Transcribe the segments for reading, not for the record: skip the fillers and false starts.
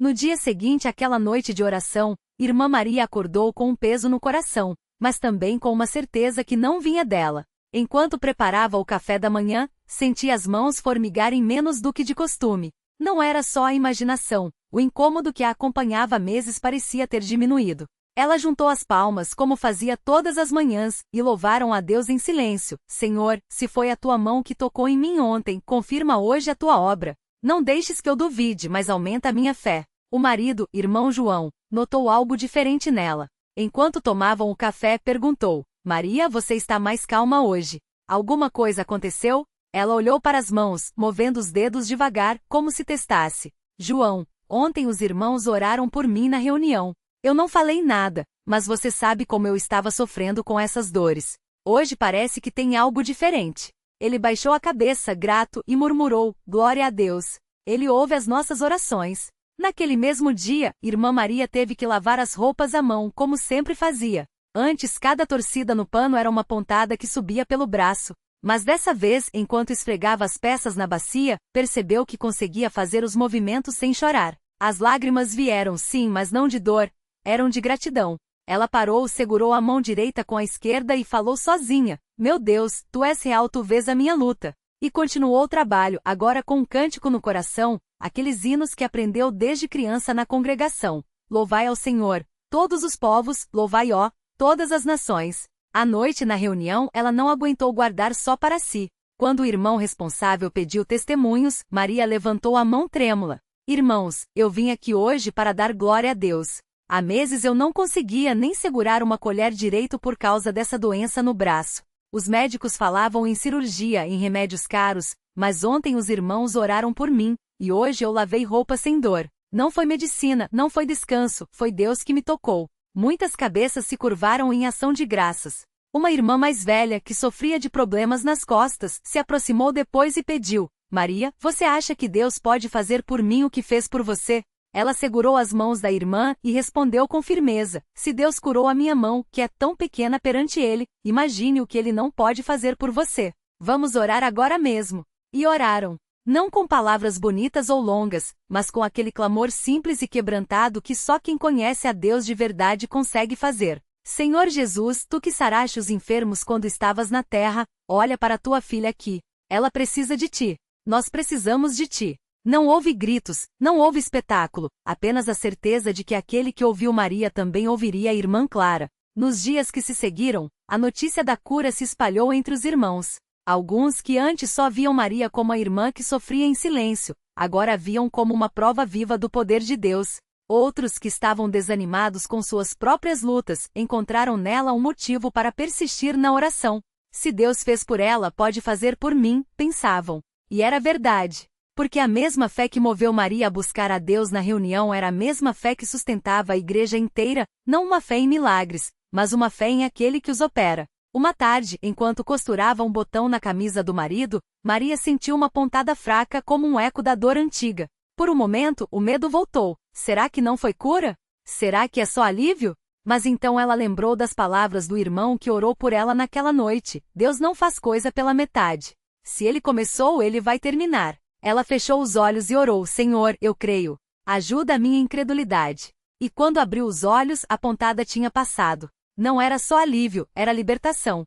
No dia seguinte àquela noite de oração, Irmã Maria acordou com um peso no coração, mas também com uma certeza que não vinha dela. Enquanto preparava o café da manhã, sentia as mãos formigarem menos do que de costume. Não era só a imaginação, o incômodo que a acompanhava há meses parecia ter diminuído. Ela juntou as palmas como fazia todas as manhãs, e louvaram a Deus em silêncio. Senhor, se foi a tua mão que tocou em mim ontem, confirma hoje a tua obra. Não deixes que eu duvide, mas aumenta a minha fé. O marido, irmão João, notou algo diferente nela. Enquanto tomavam o café, perguntou: Maria, você está mais calma hoje. Alguma coisa aconteceu? Ela olhou para as mãos, movendo os dedos devagar, como se testasse. João, ontem os irmãos oraram por mim na reunião. Eu não falei nada, mas você sabe como eu estava sofrendo com essas dores. Hoje parece que tem algo diferente. Ele baixou a cabeça, grato, e murmurou: Glória a Deus. Ele ouve as nossas orações. Naquele mesmo dia, Irmã Maria teve que lavar as roupas à mão, como sempre fazia. Antes, cada torcida no pano era uma pontada que subia pelo braço. Mas dessa vez, enquanto esfregava as peças na bacia, percebeu que conseguia fazer os movimentos sem chorar. As lágrimas vieram, sim, mas não de dor. Eram de gratidão. Ela parou, segurou a mão direita com a esquerda e falou sozinha: Meu Deus, tu és real, tu vês a minha luta. E continuou o trabalho, agora com um cântico no coração, aqueles hinos que aprendeu desde criança na congregação. Louvai ao Senhor, todos os povos, louvai, ó, todas as nações. À noite na reunião, ela não aguentou guardar só para si. Quando o irmão responsável pediu testemunhos, Maria levantou a mão trêmula. Irmãos, eu vim aqui hoje para dar glória a Deus. Há meses eu não conseguia nem segurar uma colher direito por causa dessa doença no braço. Os médicos falavam em cirurgia, em remédios caros, mas ontem os irmãos oraram por mim, e hoje eu lavei roupa sem dor. Não foi medicina, não foi descanso, foi Deus que me tocou. Muitas cabeças se curvaram em ação de graças. Uma irmã mais velha, que sofria de problemas nas costas, se aproximou depois e pediu: Maria, você acha que Deus pode fazer por mim o que fez por você? Ela segurou as mãos da irmã e respondeu com firmeza: Se Deus curou a minha mão, que é tão pequena perante Ele, imagine o que Ele não pode fazer por você. Vamos orar agora mesmo. E oraram. Não com palavras bonitas ou longas, mas com aquele clamor simples e quebrantado que só quem conhece a Deus de verdade consegue fazer. Senhor Jesus, tu que saraste os enfermos quando estavas na terra, olha para tua filha aqui. Ela precisa de ti. Nós precisamos de ti. Não houve gritos, não houve espetáculo, apenas a certeza de que aquele que ouviu Maria também ouviria a irmã Clara. Nos dias que se seguiram, a notícia da cura se espalhou entre os irmãos. Alguns que antes só viam Maria como a irmã que sofria em silêncio, agora a viam como uma prova viva do poder de Deus. Outros que estavam desanimados com suas próprias lutas, encontraram nela um motivo para persistir na oração. Se Deus fez por ela, pode fazer por mim, pensavam. E era verdade. Porque a mesma fé que moveu Maria a buscar a Deus na reunião era a mesma fé que sustentava a igreja inteira, não uma fé em milagres, mas uma fé em aquele que os opera. Uma tarde, enquanto costurava um botão na camisa do marido, Maria sentiu uma pontada fraca como um eco da dor antiga. Por um momento, o medo voltou. Será que não foi cura? Será que é só alívio? Mas então ela lembrou das palavras do irmão que orou por ela naquela noite: Deus não faz coisa pela metade. Se ele começou, ele vai terminar. Ela fechou os olhos e orou: Senhor, eu creio. Ajuda a minha incredulidade. E quando abriu os olhos, a pontada tinha passado. Não era só alívio, era libertação.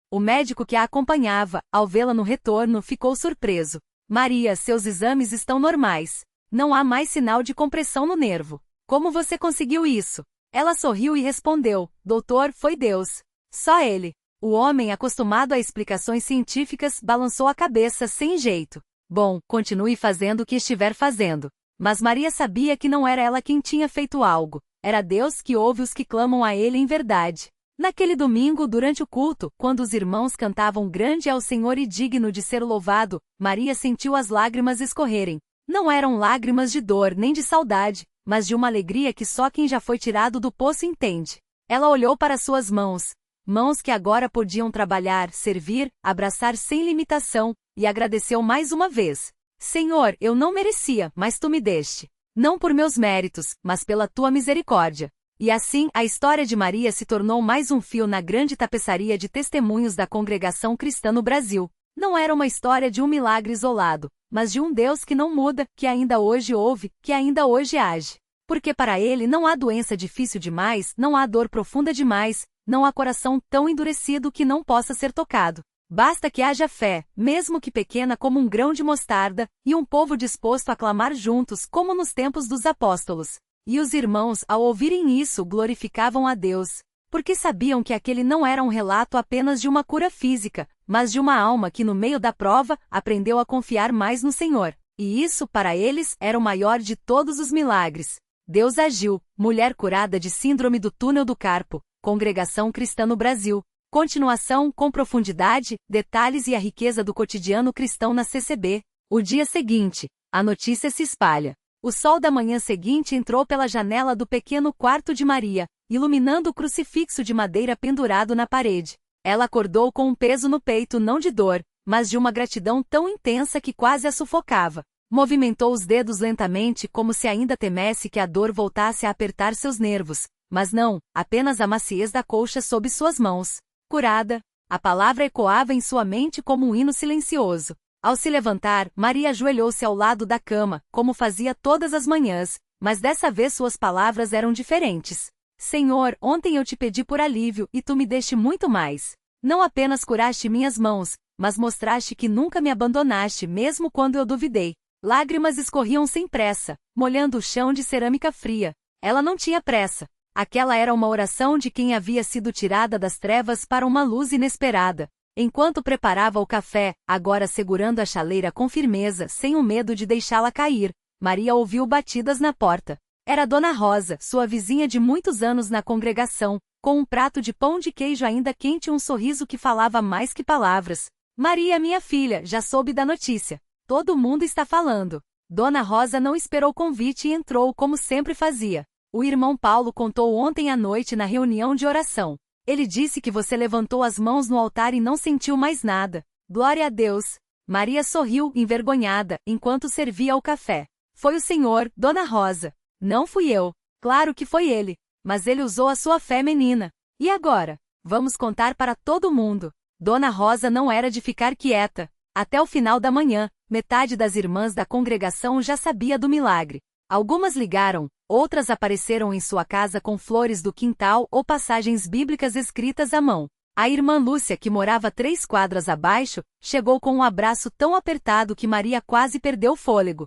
O médico que a acompanhava, ao vê-la no retorno, ficou surpreso. Maria, seus exames estão normais. Não há mais sinal de compressão no nervo. Como você conseguiu isso? Ela sorriu e respondeu: Doutor, foi Deus. Só Ele. O homem, acostumado a explicações científicas, balançou a cabeça sem jeito. Bom, continue fazendo o que estiver fazendo. Mas Maria sabia que não era ela quem tinha feito algo. Era Deus que ouve os que clamam a Ele em verdade. Naquele domingo, durante o culto, quando os irmãos cantavam Grande é o Senhor e digno de ser louvado, Maria sentiu as lágrimas escorrerem. Não eram lágrimas de dor nem de saudade, mas de uma alegria que só quem já foi tirado do poço entende. Ela olhou para suas mãos. Mãos que agora podiam trabalhar, servir, abraçar sem limitação, e agradeceu mais uma vez. Senhor, eu não merecia, mas tu me deste. Não por meus méritos, mas pela tua misericórdia. E assim, a história de Maria se tornou mais um fio na grande tapeçaria de testemunhos da congregação cristã no Brasil. Não era uma história de um milagre isolado, mas de um Deus que não muda, que ainda hoje ouve, que ainda hoje age. Porque para ele não há doença difícil demais, não há dor profunda demais, não há coração tão endurecido que não possa ser tocado. Basta que haja fé, mesmo que pequena como um grão de mostarda, e um povo disposto a clamar juntos, como nos tempos dos apóstolos. E os irmãos, ao ouvirem isso, glorificavam a Deus, porque sabiam que aquele não era um relato apenas de uma cura física, mas de uma alma que no meio da prova, aprendeu a confiar mais no Senhor. E isso, para eles, era o maior de todos os milagres. Deus agiu, mulher curada de síndrome do túnel do carpo, Congregação Cristã no Brasil. Continuação com profundidade, detalhes e a riqueza do cotidiano cristão na CCB. O dia seguinte, a notícia se espalha. O sol da manhã seguinte entrou pela janela do pequeno quarto de Maria, iluminando o crucifixo de madeira pendurado na parede. Ela acordou com um peso no peito não de dor, mas de uma gratidão tão intensa que quase a sufocava. Movimentou os dedos lentamente como se ainda temesse que a dor voltasse a apertar seus nervos, mas não, apenas a maciez da colcha sob suas mãos. Curada, a palavra ecoava em sua mente como um hino silencioso. Ao se levantar, Maria ajoelhou-se ao lado da cama, como fazia todas as manhãs, mas dessa vez suas palavras eram diferentes. Senhor, ontem eu te pedi por alívio e tu me deste muito mais. Não apenas curaste minhas mãos, mas mostraste que nunca me abandonaste mesmo quando eu duvidei. Lágrimas escorriam sem pressa, molhando o chão de cerâmica fria. Ela não tinha pressa. Aquela era uma oração de quem havia sido tirada das trevas para uma luz inesperada. Enquanto preparava o café, agora segurando a chaleira com firmeza, sem o medo de deixá-la cair, Maria ouviu batidas na porta. Era Dona Rosa, sua vizinha de muitos anos na congregação, com um prato de pão de queijo ainda quente e um sorriso que falava mais que palavras. Maria, minha filha, já soube da notícia. Todo mundo está falando. Dona Rosa não esperou o convite e entrou como sempre fazia. O irmão Paulo contou ontem à noite na reunião de oração. Ele disse que você levantou as mãos no altar e não sentiu mais nada. Glória a Deus. Maria sorriu, envergonhada, enquanto servia o café. Foi o Senhor, Dona Rosa. Não fui eu. Claro que foi ele. Mas ele usou a sua fé, menina. E agora? Vamos contar para todo mundo. Dona Rosa não era de ficar quieta. Até o final da manhã, metade das irmãs da congregação já sabia do milagre. Algumas ligaram, outras apareceram em sua casa com flores do quintal ou passagens bíblicas escritas à mão. A irmã Lúcia, que morava 3 quadras abaixo, chegou com um abraço tão apertado que Maria quase perdeu o fôlego.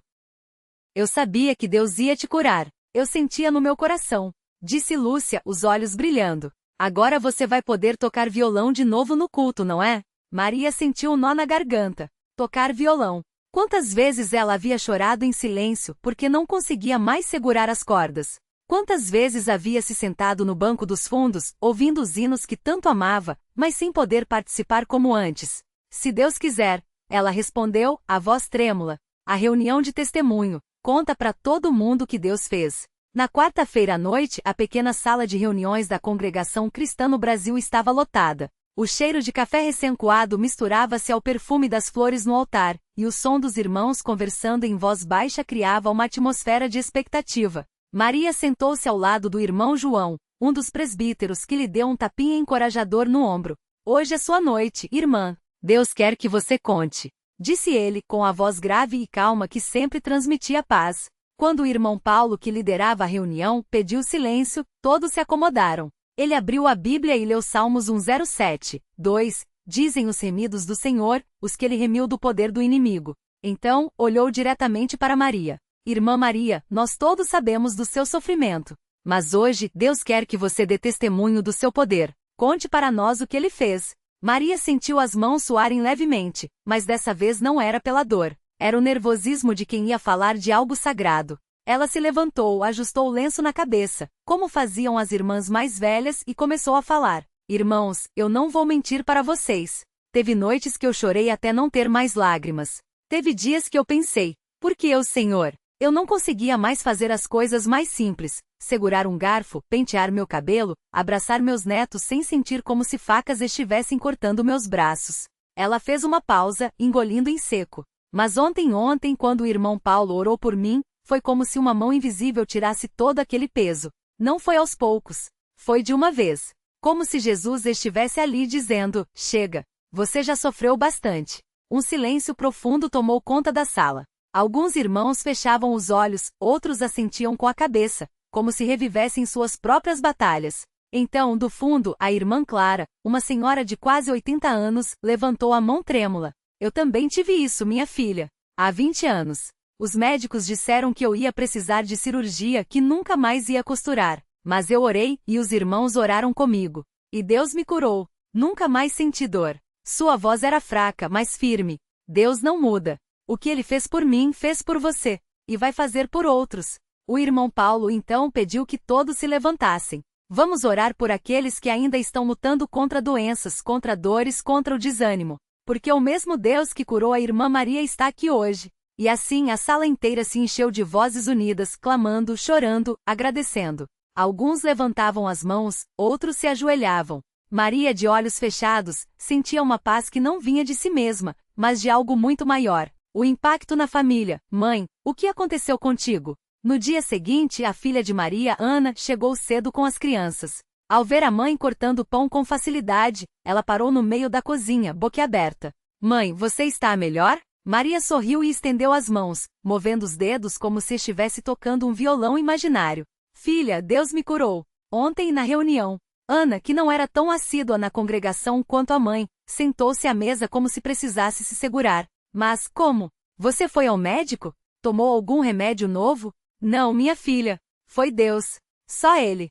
Eu sabia que Deus ia te curar. Eu sentia no meu coração, disse Lúcia, os olhos brilhando. Agora você vai poder tocar violão de novo no culto, não é? Maria sentiu um nó na garganta. Tocar violão. Quantas vezes ela havia chorado em silêncio porque não conseguia mais segurar as cordas? Quantas vezes havia se sentado no banco dos fundos, ouvindo os hinos que tanto amava, mas sem poder participar como antes? Se Deus quiser, ela respondeu, a voz trêmula. A reunião de testemunho conta para todo mundo o que Deus fez. Na quarta-feira à noite, a pequena sala de reuniões da Congregação Cristã no Brasil estava lotada. O cheiro de café recém-coado misturava-se ao perfume das flores no altar, e o som dos irmãos conversando em voz baixa criava uma atmosfera de expectativa. Maria sentou-se ao lado do irmão João, um dos presbíteros, que lhe deu um tapinha encorajador no ombro. Hoje é sua noite, irmã. Deus quer que você conte, disse ele, com a voz grave e calma que sempre transmitia paz. Quando o irmão Paulo, que liderava a reunião, pediu silêncio, todos se acomodaram. Ele abriu a Bíblia e leu Salmos 107, 2, dizem os remidos do Senhor, os que ele remiu do poder do inimigo. Então, olhou diretamente para Maria. Irmã Maria, nós todos sabemos do seu sofrimento. Mas hoje, Deus quer que você dê testemunho do seu poder. Conte para nós o que ele fez. Maria sentiu as mãos suarem levemente, mas dessa vez não era pela dor. Era o nervosismo de quem ia falar de algo sagrado. Ela se levantou, ajustou o lenço na cabeça, como faziam as irmãs mais velhas, e começou a falar. Irmãos, eu não vou mentir para vocês. Teve noites que eu chorei até não ter mais lágrimas. Teve dias que eu pensei, por que eu, Senhor? Eu não conseguia mais fazer as coisas mais simples, segurar um garfo, pentear meu cabelo, abraçar meus netos sem sentir como se facas estivessem cortando meus braços. Ela fez uma pausa, engolindo em seco. Mas ontem, quando o irmão Paulo orou por mim, foi como se uma mão invisível tirasse todo aquele peso. Não foi aos poucos. Foi de uma vez. Como se Jesus estivesse ali dizendo, chega, você já sofreu bastante. Um silêncio profundo tomou conta da sala. Alguns irmãos fechavam os olhos, outros assentiam com a cabeça, como se revivessem suas próprias batalhas. Então, do fundo, a irmã Clara, uma senhora de quase 80 anos, levantou a mão trêmula. Eu também tive isso, minha filha. Há 20 anos. Os médicos disseram que eu ia precisar de cirurgia, que nunca mais ia costurar. Mas eu orei, e os irmãos oraram comigo. E Deus me curou. Nunca mais senti dor. Sua voz era fraca, mas firme. Deus não muda. O que ele fez por mim, fez por você. E vai fazer por outros. O irmão Paulo então pediu que todos se levantassem. Vamos orar por aqueles que ainda estão lutando contra doenças, contra dores, contra o desânimo. Porque o mesmo Deus que curou a irmã Maria está aqui hoje. E assim a sala inteira se encheu de vozes unidas, clamando, chorando, agradecendo. Alguns levantavam as mãos, outros se ajoelhavam. Maria, de olhos fechados, sentia uma paz que não vinha de si mesma, mas de algo muito maior. O impacto na família. Mãe, o que aconteceu contigo? No dia seguinte, a filha de Maria, Ana, chegou cedo com as crianças. Ao ver a mãe cortando pão com facilidade, ela parou no meio da cozinha, boquiaberta. Mãe, você está melhor? Maria sorriu e estendeu as mãos, movendo os dedos como se estivesse tocando um violão imaginário. Filha, Deus me curou. Ontem na reunião. Ana, que não era tão assídua na congregação quanto a mãe, sentou-se à mesa como se precisasse se segurar. Mas, como? Você foi ao médico? Tomou algum remédio novo? Não, minha filha. Foi Deus. Só Ele.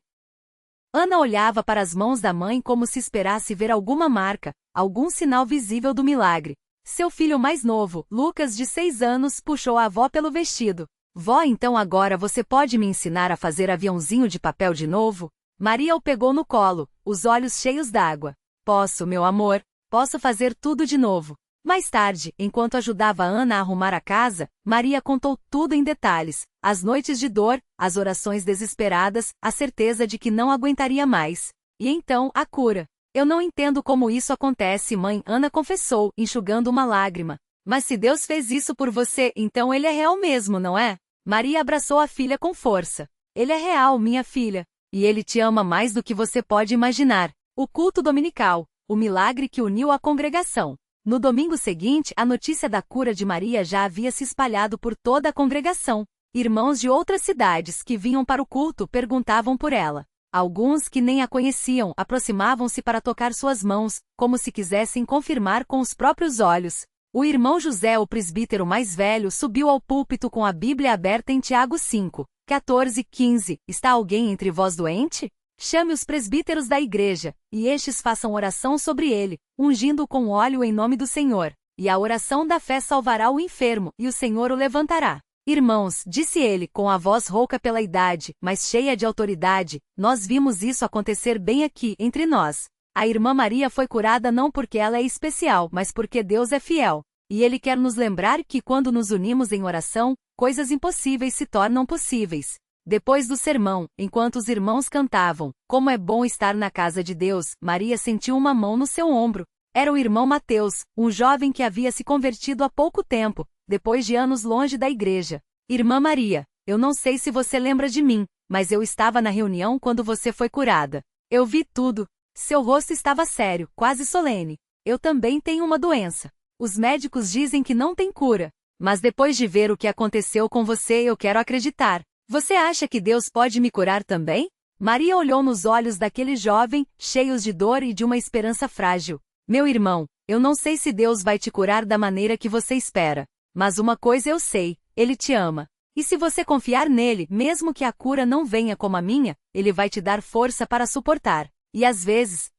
Ana olhava para as mãos da mãe como se esperasse ver alguma marca, algum sinal visível do milagre. Seu filho mais novo, Lucas, de 6 anos, puxou a avó pelo vestido. Vó, então agora você pode me ensinar a fazer aviãozinho de papel de novo? Maria o pegou no colo, os olhos cheios d'água. Posso, meu amor, posso fazer tudo de novo. Mais tarde, enquanto ajudava Ana a arrumar a casa, Maria contou tudo em detalhes. As noites de dor, as orações desesperadas, a certeza de que não aguentaria mais. E então, a cura. Eu não entendo como isso acontece, mãe, Ana confessou, enxugando uma lágrima. Mas se Deus fez isso por você, então Ele é real mesmo, não é? Maria abraçou a filha com força. Ele é real, minha filha. E Ele te ama mais do que você pode imaginar. O culto dominical. O milagre que uniu a congregação. No domingo seguinte, a notícia da cura de Maria já havia se espalhado por toda a congregação. Irmãos de outras cidades que vinham para o culto perguntavam por ela. Alguns que nem a conheciam aproximavam-se para tocar suas mãos, como se quisessem confirmar com os próprios olhos. O irmão José, o presbítero mais velho, subiu ao púlpito com a Bíblia aberta em Tiago 5, 14, 15. Está alguém entre vós doente? Chame os presbíteros da igreja, e estes façam oração sobre ele, ungindo-o com óleo em nome do Senhor. E a oração da fé salvará o enfermo, e o Senhor o levantará. Irmãos, disse ele, com a voz rouca pela idade, mas cheia de autoridade, nós vimos isso acontecer bem aqui, entre nós. A irmã Maria foi curada não porque ela é especial, mas porque Deus é fiel. E Ele quer nos lembrar que quando nos unimos em oração, coisas impossíveis se tornam possíveis. Depois do sermão, enquanto os irmãos cantavam, como é bom estar na casa de Deus, Maria sentiu uma mão no seu ombro. Era o irmão Mateus, um jovem que havia se convertido há pouco tempo, depois de anos longe da igreja. Irmã Maria, eu não sei se você lembra de mim, mas eu estava na reunião quando você foi curada. Eu vi tudo. Seu rosto estava sério, quase solene. Eu também tenho uma doença. Os médicos dizem que não tem cura. Mas depois de ver o que aconteceu com você, eu quero acreditar. Você acha que Deus pode me curar também? Maria olhou nos olhos daquele jovem, cheios de dor e de uma esperança frágil. Meu irmão, eu não sei se Deus vai te curar da maneira que você espera. Mas uma coisa eu sei, Ele te ama. E se você confiar nele, mesmo que a cura não venha como a minha, Ele vai te dar força para suportar. E às vezes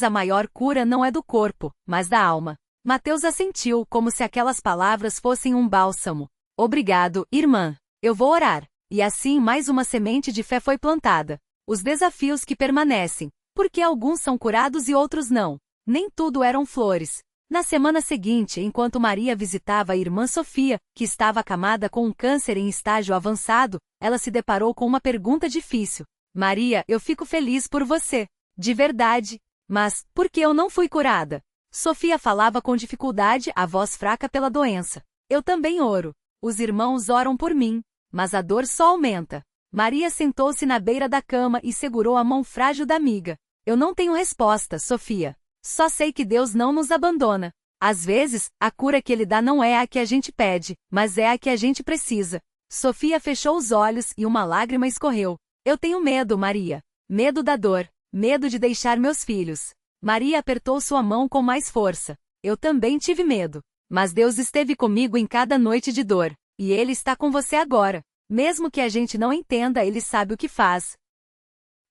a maior cura não é do corpo, mas da alma. Mateus assentiu, como se aquelas palavras fossem um bálsamo. Obrigado, irmã. Eu vou orar. E assim mais uma semente de fé foi plantada. Os desafios que permanecem. Porque alguns são curados e outros não. Nem tudo eram flores. Na semana seguinte, enquanto Maria visitava a irmã Sofia, que estava acamada com um câncer em estágio avançado, ela se deparou com uma pergunta difícil. Maria, eu fico feliz por você. De verdade. Mas, por que eu não fui curada? Sofia falava com dificuldade, a voz fraca pela doença. Eu também oro. Os irmãos oram por mim. Mas a dor só aumenta. Maria sentou-se na beira da cama e segurou a mão frágil da amiga. Eu não tenho resposta, Sofia. Só sei que Deus não nos abandona. Às vezes, a cura que Ele dá não é a que a gente pede, mas é a que a gente precisa. Sofia fechou os olhos e uma lágrima escorreu. Eu tenho medo, Maria. Medo da dor. Medo de deixar meus filhos. Maria apertou sua mão com mais força. Eu também tive medo. Mas Deus esteve comigo em cada noite de dor. E Ele está com você agora. Mesmo que a gente não entenda, Ele sabe o que faz.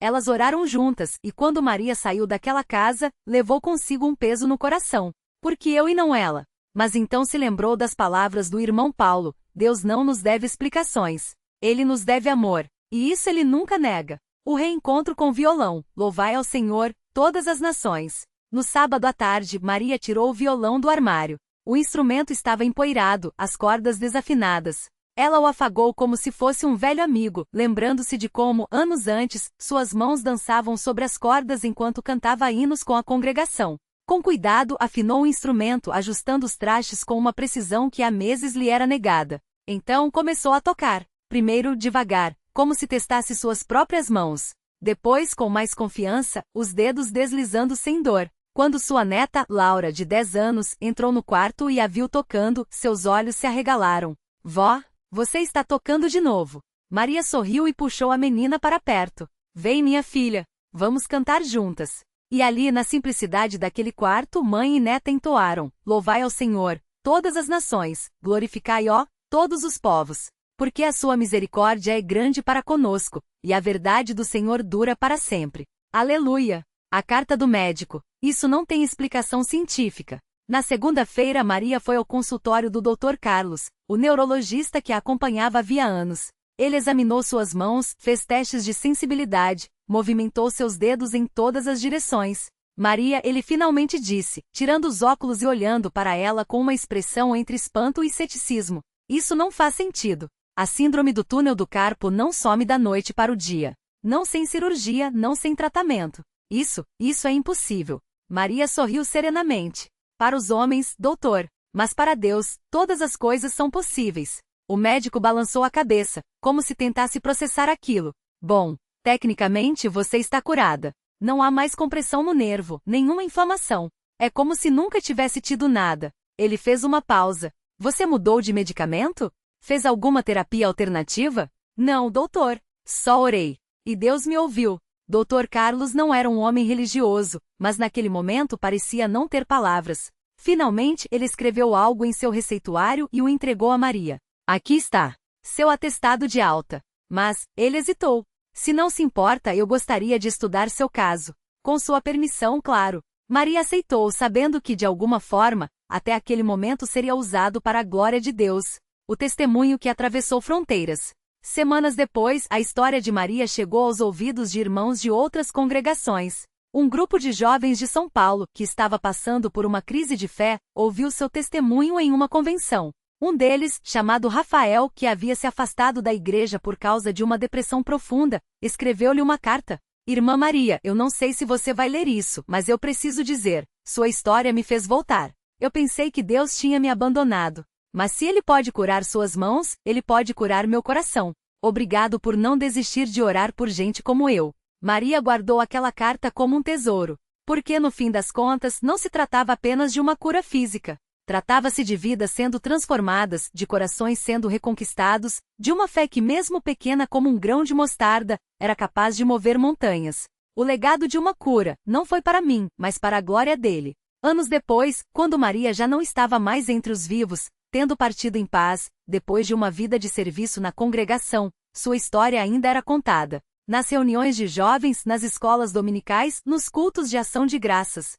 Elas oraram juntas, e quando Maria saiu daquela casa, levou consigo um peso no coração. Por que eu e não ela? Mas então se lembrou das palavras do irmão Paulo: Deus não nos deve explicações. Ele nos deve amor. E isso Ele nunca nega. O reencontro com o violão. Louvai ao Senhor, todas as nações. No sábado à tarde, Maria tirou o violão do armário. O instrumento estava empoeirado, as cordas desafinadas. Ela o afagou como se fosse um velho amigo, lembrando-se de como, anos antes, suas mãos dançavam sobre as cordas enquanto cantava hinos com a congregação. Com cuidado, afinou o instrumento, ajustando os trastes com uma precisão que há meses lhe era negada. Então começou a tocar. Primeiro, devagar, como se testasse suas próprias mãos. Depois, com mais confiança, os dedos deslizando sem dor. Quando sua neta, Laura, de 10 anos, entrou no quarto e a viu tocando, seus olhos se arregalaram. Vó, você está tocando de novo. Maria sorriu e puxou a menina para perto. Vem, minha filha. Vamos cantar juntas. E ali, na simplicidade daquele quarto, mãe e neta entoaram: Louvai ao Senhor, todas as nações, glorificai, ó, todos os povos. Porque a sua misericórdia é grande para conosco, e a verdade do Senhor dura para sempre. Aleluia! A carta do médico. Isso não tem explicação científica. Na segunda-feira, Maria foi ao consultório do Dr. Carlos, o neurologista que a acompanhava havia anos. Ele examinou suas mãos, fez testes de sensibilidade, movimentou seus dedos em todas as direções. Maria, ele finalmente disse, tirando os óculos e olhando para ela com uma expressão entre espanto e ceticismo: Isso não faz sentido. A síndrome do túnel do carpo não some da noite para o dia. Não sem cirurgia, não sem tratamento. Isso é impossível. Maria sorriu serenamente. Para os homens, doutor. Mas para Deus, todas as coisas são possíveis. O médico balançou a cabeça, como se tentasse processar aquilo. Bom, tecnicamente você está curada. Não há mais compressão no nervo, nenhuma inflamação. É como se nunca tivesse tido nada. Ele fez uma pausa. Você mudou de medicamento? Fez alguma terapia alternativa? Não, doutor. Só orei. E Deus me ouviu. Dr. Carlos não era um homem religioso, mas naquele momento parecia não ter palavras. Finalmente, ele escreveu algo em seu receituário e o entregou a Maria. Aqui está. Seu atestado de alta. Mas, ele hesitou. Se não se importa, eu gostaria de estudar seu caso. Com sua permissão, claro. Maria aceitou, sabendo que, de alguma forma, até aquele momento seria usado para a glória de Deus. O testemunho que atravessou fronteiras. Semanas depois, a história de Maria chegou aos ouvidos de irmãos de outras congregações. Um grupo de jovens de São Paulo, que estava passando por uma crise de fé, ouviu seu testemunho em uma convenção. Um deles, chamado Rafael, que havia se afastado da igreja por causa de uma depressão profunda, escreveu-lhe uma carta. Irmã Maria, eu não sei se você vai ler isso, mas eu preciso dizer, sua história me fez voltar. Eu pensei que Deus tinha me abandonado. Mas se Ele pode curar suas mãos, Ele pode curar meu coração. Obrigado por não desistir de orar por gente como eu. Maria guardou aquela carta como um tesouro. Porque no fim das contas, não se tratava apenas de uma cura física. Tratava-se de vidas sendo transformadas, de corações sendo reconquistados, de uma fé que mesmo pequena como um grão de mostarda, era capaz de mover montanhas. O legado de uma cura, não foi para mim, mas para a glória dele. Anos depois, quando Maria já não estava mais entre os vivos, tendo partido em paz, depois de uma vida de serviço na congregação, sua história ainda era contada. Nas reuniões de jovens, nas escolas dominicais, nos cultos de ação de graças.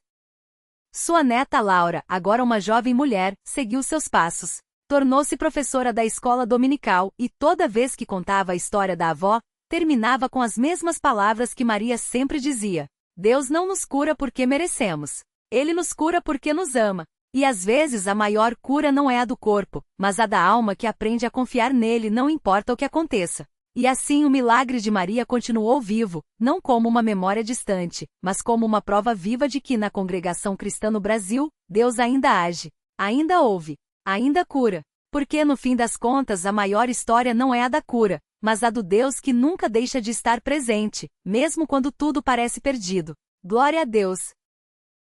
Sua neta Laura, agora uma jovem mulher, seguiu seus passos. Tornou-se professora da escola dominical e, toda vez que contava a história da avó, terminava com as mesmas palavras que Maria sempre dizia: Deus não nos cura porque merecemos. Ele nos cura porque nos ama. E às vezes a maior cura não é a do corpo, mas a da alma que aprende a confiar nele não importa o que aconteça. E assim o milagre de Maria continuou vivo, não como uma memória distante, mas como uma prova viva de que na congregação cristã no Brasil, Deus ainda age, ainda ouve, ainda cura. Porque no fim das contas a maior história não é a da cura, mas a do Deus que nunca deixa de estar presente, mesmo quando tudo parece perdido. Glória a Deus!